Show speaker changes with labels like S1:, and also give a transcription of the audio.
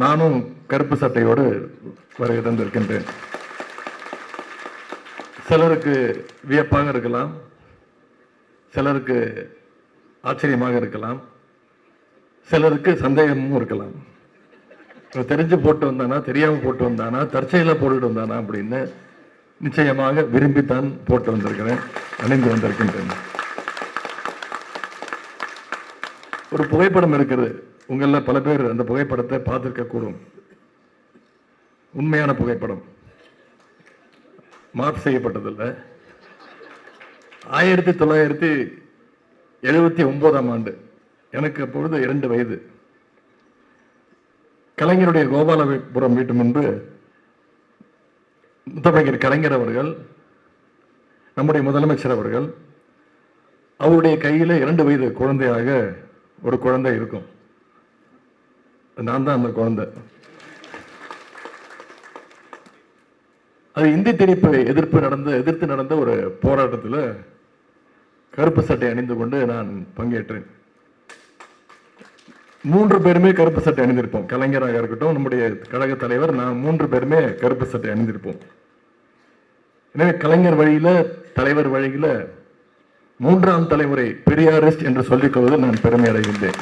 S1: நானும் கருப்பு சட்டையோடு வருகை தந்திருக்கின்றேன். சிலருக்கு வியப்பாக இருக்கலாம், சிலருக்கு ஆச்சரியமாக இருக்கலாம், சிலருக்கு சந்தேகமும் இருக்கலாம். தெரிஞ்சு போட்டு வந்தானா, தெரியாம போட்டு வந்தானா, தற்செயலா போட்டுட்டு வந்தானா அப்படின்னு நிச்சயமாக விரும்பித்தான் போட்டு வந்திருக்கிறேன், அணிந்து வந்திருக்கின்றேன். ஒரு புகைப்படம் இருக்கிறது. உங்கள பல பேர் அந்த புகைப்படத்தை பார்த்திருக்க கூடும். உண்மையான புகைப்படம், மார்க் செய்யப்பட்டதில்லை. 1979ஆம் ஆண்டு, எனக்கு அப்பொழுது 2 வயது. கலைஞருடைய கோபாலபுரம் வீட்டு முன்பு முத்தமிழர் கலைஞர் அவர்கள், நம்முடைய முதலமைச்சர் அவர்கள், அவருடைய கையில 2 வயது குழந்தையாக ஒரு குழந்தை இருக்கும். நான் தான் அந்த குழந்தை. அது இந்தி திணிப்பு எதிர்த்து நடந்த ஒரு போராட்டத்தில் கருப்பு சட்டை அணிந்து கொண்டு நான் பங்கேற்றேன். 3 பேருமே கருப்பு சட்டை அணிந்திருப்போம். கலைஞராக இருக்கட்டும், நம்முடைய கழக தலைவர், நான் 3 பேருமே கருப்பு சட்டை அணிந்திருப்போம். எனவே கலைஞர் வழியில, தலைவர் வழியில 3ஆம் தலைமுறை பெரியாரிஸ்ட் என்று சொல்லிக் கொள்வது நான் பெருமை அடைகின்றேன்.